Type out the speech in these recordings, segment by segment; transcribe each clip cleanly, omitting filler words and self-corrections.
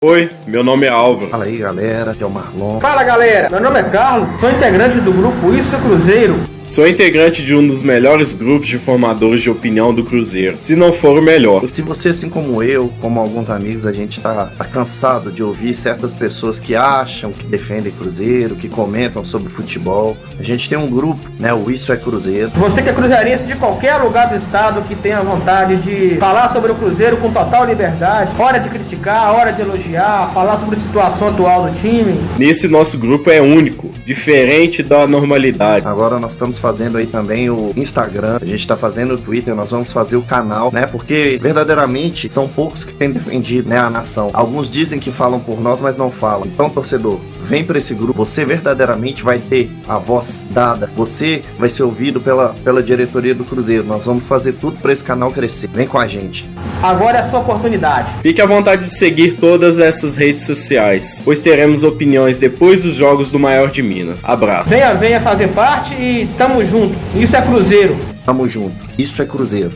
Oi, meu nome é Álvaro. Fala aí, galera, aqui é o Marlon. Fala, galera, meu nome é Carlos, sou integrante do grupo Isso é Cruzeiro. Sou integrante de um dos melhores grupos de formadores de opinião do Cruzeiro, se não for o melhor. Se você, assim como eu, como alguns amigos, a gente tá cansado de ouvir certas pessoas que acham que defendem Cruzeiro, que comentam sobre futebol, a gente tem um grupo, né, o Isso é Cruzeiro. Você que é cruzeirense de qualquer lugar do estado que tenha vontade de falar sobre o Cruzeiro com total liberdade, hora de criticar, hora de elogiar, falar sobre a situação atual do time. Nesse nosso grupo é único, diferente da normalidade. Agora nós estamos fazendo aí também o Instagram, a gente tá fazendo o Twitter, nós vamos fazer o canal, né, porque verdadeiramente são poucos que têm defendido, né, a nação. Alguns dizem que falam por nós, mas não falam. Então, torcedor, vem pra esse grupo, você verdadeiramente vai ter a voz dada, você vai ser ouvido pela diretoria do Cruzeiro. Nós vamos fazer tudo pra esse canal crescer. Vem com a gente. Agora é a sua oportunidade. Fique à vontade de seguir todas essas redes sociais, pois teremos opiniões depois dos jogos do Maior de Minas. Abraço. Venha fazer parte e tamo junto. Isso é Cruzeiro. Tamo junto. Isso é Cruzeiro.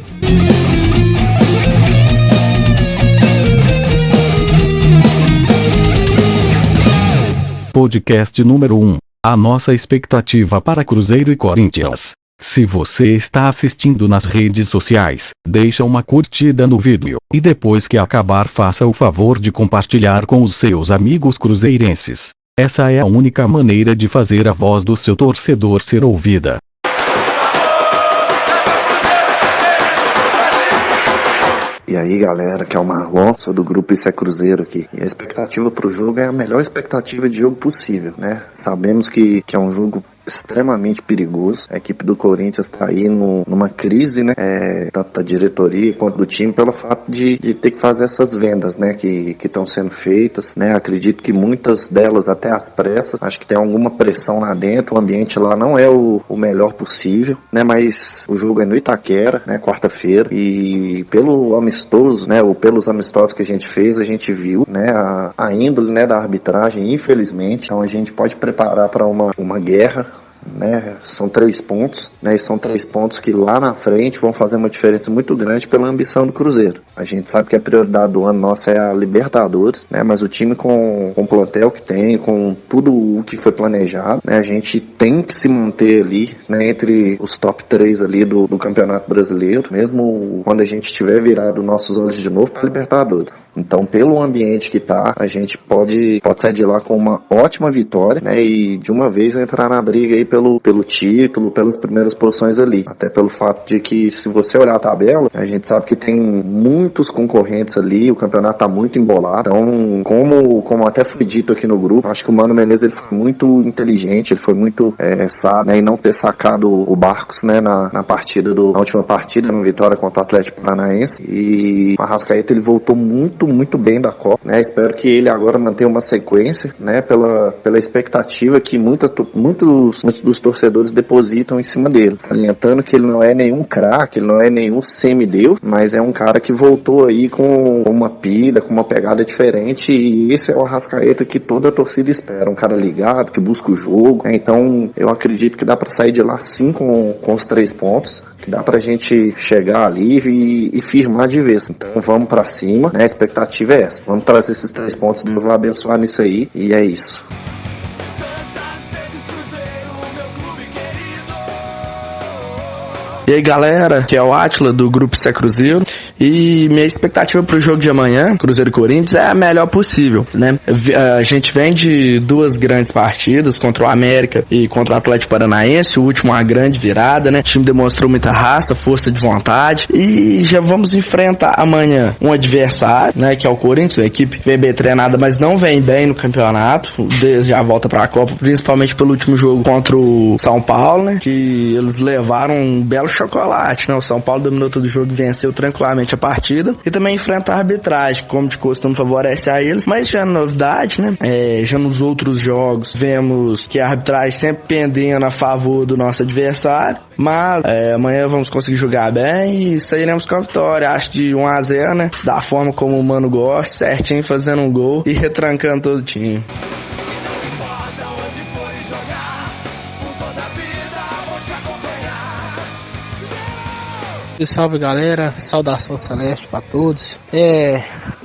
Podcast número 1. A nossa expectativa para Cruzeiro e Corinthians. Se você está assistindo nas redes sociais, deixa uma curtida no vídeo, e depois que acabar faça o favor de compartilhar com os seus amigos cruzeirenses. Essa é a única maneira de fazer a voz do seu torcedor ser ouvida. E aí, galera, que é o Marlon, sou do grupo Isso é Cruzeiro aqui. E a expectativa pro jogo é a melhor expectativa de jogo possível, né? Sabemos que é um jogo extremamente perigoso. A equipe do Corinthians está aí numa crise, né? Tanto da diretoria quanto do time, pelo fato de ter que fazer essas vendas, né? Que estão sendo feitas, né? Acredito que muitas delas até às pressas. Acho que tem alguma pressão lá dentro. O ambiente lá não é o melhor possível, né? Mas o jogo é no Itaquera, né? Quarta-feira. E pelo amistoso, né? Ou pelos amistosos que a gente fez, a gente viu, né? A índole, né? Da arbitragem, infelizmente. Então a gente pode preparar para uma guerra, né? São 3 pontos, né? E são 3 pontos que lá na frente vão fazer uma diferença muito grande pela ambição do Cruzeiro. A gente sabe que a prioridade do ano nossa é a Libertadores, né? Mas o time com o plantel que tem, com tudo o que foi planejado, né? A gente tem que se manter ali, né? Entre os top 3 ali do Campeonato Brasileiro, mesmo quando a gente tiver virado nossos olhos de novo para a Libertadores. Então, pelo ambiente que tá, a gente pode sair de lá com uma ótima vitória, né? E de uma vez entrar na briga aí pelo título, pelas primeiras posições ali. Até pelo fato de que, se você olhar a tabela, a gente sabe que tem muitos concorrentes ali, o campeonato tá muito embolado. Então, como até foi dito aqui no grupo, acho que o Mano Menezes ele foi muito inteligente, ele foi muito sábio, né? E não ter sacado o Barcos, né? Na última partida, na vitória contra o Atlético Paranaense. E o Arrascaeta, ele voltou muito bem da Copa, né? Espero que ele agora mantenha uma sequência, né? Pela expectativa que muitos dos torcedores depositam em cima dele, salientando que ele não é nenhum craque, ele não é nenhum semideus, mas é um cara que voltou aí com uma pilha, com uma pegada diferente, e esse é o Arrascaeta que toda a torcida espera, um cara ligado, que busca o jogo, né? Então eu acredito que dá para sair de lá sim com os 3 pontos, que dá pra gente chegar ali e firmar de vez. Então vamos pra cima, né? A expectativa é essa, vamos trazer esses 3 pontos, Deus vai abençoar nisso aí, e é isso. E aí, galera, que é o Átila do grupo Isso é Cruzeiro, e minha expectativa pro jogo de amanhã, Cruzeiro e Corinthians, é a melhor possível, né? A gente vem de 2 grandes partidas, contra o América e contra o Atlético Paranaense, o último uma grande virada, né? O time demonstrou muita raça, força de vontade, e já vamos enfrentar amanhã um adversário, né, que é o Corinthians, uma equipe que vem bem treinada, mas não vem bem no campeonato, desde a volta pra Copa, principalmente pelo último jogo contra o São Paulo, né? Que eles levaram um belo chocolate, né? O São Paulo dominou todo o jogo e venceu tranquilamente a partida, e também enfrenta a arbitragem, como de costume favorece a eles, mas já é novidade, né? Já nos outros jogos vemos que a arbitragem sempre pendendo a favor do nosso adversário, mas amanhã vamos conseguir jogar bem e sairemos com a vitória, acho de 1-0, né? Da forma como o Mano gosta, certinho, fazendo um gol e retrancando todo o time. Salve galera, saudação celeste pra todos.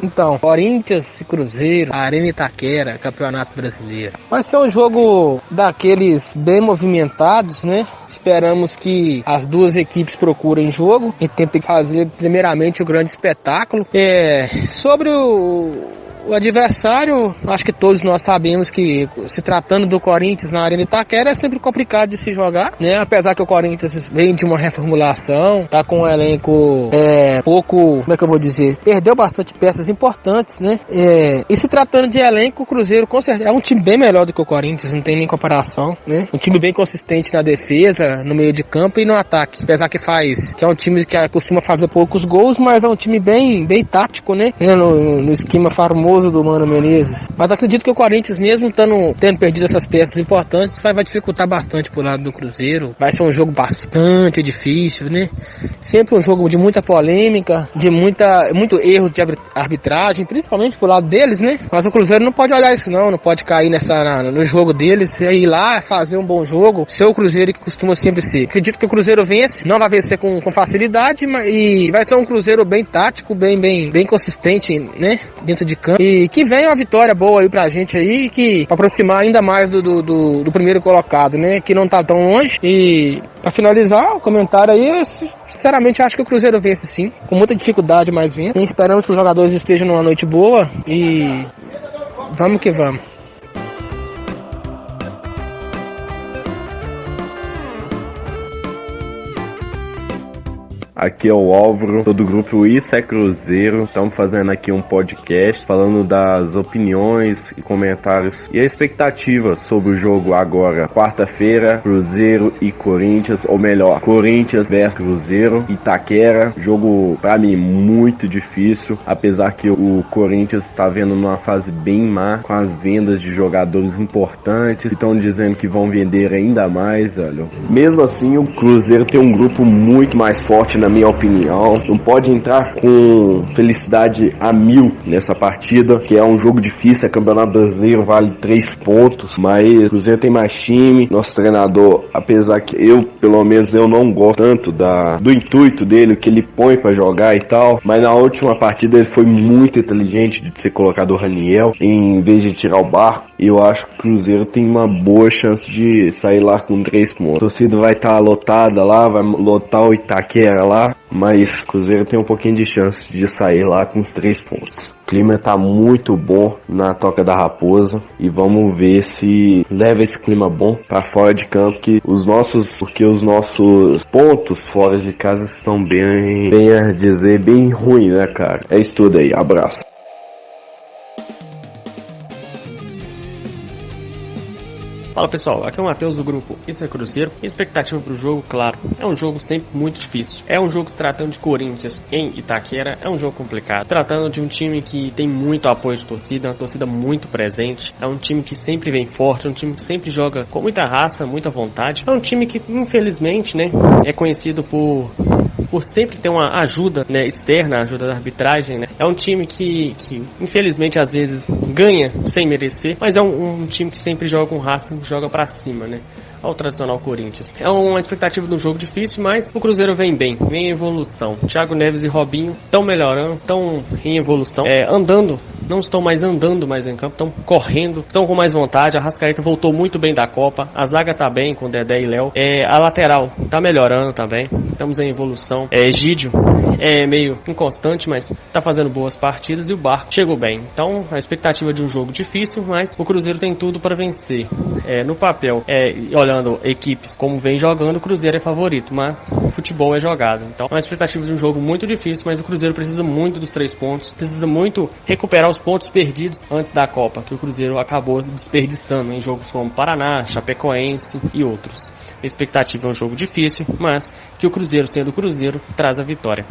Então, Corinthians e Cruzeiro, Arena Itaquera, Campeonato Brasileiro. Vai ser um jogo daqueles bem movimentados, né? Esperamos que as duas equipes procurem jogo e tentem fazer primeiramente o grande espetáculo. Sobre o adversário, acho que todos nós sabemos que, se tratando do Corinthians na Arena Itaquera, é sempre complicado de se jogar, né? Apesar que o Corinthians vem de uma reformulação, tá com um elenco pouco, como é que eu vou dizer, perdeu bastante peças importantes, né? E se tratando de elenco, o Cruzeiro com certeza é um time bem melhor do que o Corinthians, não tem nem comparação, né? Um time bem consistente na defesa, no meio de campo e no ataque. Apesar que é um time que costuma fazer poucos gols, mas é um time bem tático, né? No esquema famoso do Mano Menezes. Mas acredito que o Corinthians, mesmo tendo perdido essas peças importantes, vai dificultar bastante pro lado do Cruzeiro. Vai ser um jogo bastante difícil, né? Sempre um jogo de muita polêmica, de muito erro de arbitragem, principalmente pro lado deles, né? Mas o Cruzeiro não pode olhar isso não pode cair no jogo deles, ir lá fazer um bom jogo, ser o Cruzeiro que costuma sempre ser. Acredito que o Cruzeiro vence, não vai vencer com facilidade, e vai ser um Cruzeiro bem tático, bem consistente, né? Dentro de campo. E que venha uma vitória boa aí pra gente aí, pra aproximar ainda mais do primeiro colocado, né? Que não tá tão longe. E pra finalizar o comentário aí, eu sinceramente acho que o Cruzeiro vence sim, com muita dificuldade, mas vence. E esperamos que os jogadores estejam numa noite boa e vamos que vamos. Aqui é o Álvaro, sou do grupo Isso é Cruzeiro. Estamos fazendo aqui um podcast falando das opiniões e comentários e a expectativa sobre o jogo agora, quarta-feira, Cruzeiro e Corinthians, ou melhor, Corinthians versus Cruzeiro, Itaquera. Jogo pra mim muito difícil, apesar que o Corinthians está vendo numa fase bem má, com as vendas de jogadores importantes, estão dizendo que vão vender ainda mais, olha. Mesmo assim, o Cruzeiro tem um grupo muito mais forte, na minha opinião. Não pode entrar com felicidade a 1000 nessa partida, que é um jogo difícil, é Campeonato Brasileiro, vale 3 pontos, mas o Cruzeiro tem mais time. Nosso treinador, apesar que pelo menos eu não gosto tanto do intuito dele, o que ele põe pra jogar e tal, mas na última partida ele foi muito inteligente de ter colocado o Raniel em vez de tirar o Barco, e eu acho que o Cruzeiro tem uma boa chance de sair lá com 3 pontos. A torcida vai estar lotada lá, vai lotar o Itaquera lá, mas o Cruzeiro tem um pouquinho de chance de sair lá com os 3 pontos. O clima tá muito bom na Toca da Raposa e vamos ver se leva esse clima bom para fora de campo, porque os nossos pontos fora de casa estão bem ruim, né, cara? É isso tudo aí, abraço. Fala pessoal, aqui é o Matheus do grupo Isso é Cruzeiro. Expectativa pro jogo, claro, é um jogo sempre muito difícil. É um jogo se tratando de Corinthians em Itaquera, é um jogo complicado. Se tratando de um time que tem muito apoio de torcida, uma torcida muito presente. É um time que sempre vem forte, é um time que sempre joga com muita raça, muita vontade. É um time que, infelizmente, né, é conhecido por sempre ter uma ajuda, né, externa, ajuda da arbitragem, né. É um time que infelizmente às vezes ganha sem merecer, mas é um time que sempre joga com raça, joga pra cima, né. Ao tradicional Corinthians. É uma expectativa do jogo difícil, mas o Cruzeiro vem em evolução. Thiago Neves e Robinho estão melhorando, estão em evolução, não estão mais andando mais em campo, estão correndo, estão com mais vontade. A Arrascaeta voltou muito bem da Copa, a zaga tá bem com Dedé e Léo, a lateral tá melhorando também, estamos em evolução. Egídio é meio inconstante, mas tá fazendo boas partidas, e o Barco chegou bem. Então a expectativa de um jogo difícil, mas o Cruzeiro tem tudo para vencer. No papel, olhando equipes como vem jogando, o Cruzeiro é favorito, mas o futebol é jogado. Então é uma expectativa de um jogo muito difícil, mas o Cruzeiro precisa muito dos 3 pontos, precisa muito recuperar os pontos perdidos antes da Copa, que o Cruzeiro acabou desperdiçando em jogos como Paraná, Chapecoense e outros. A expectativa é um jogo difícil, mas que o Cruzeiro, sendo o Cruzeiro, traz a vitória.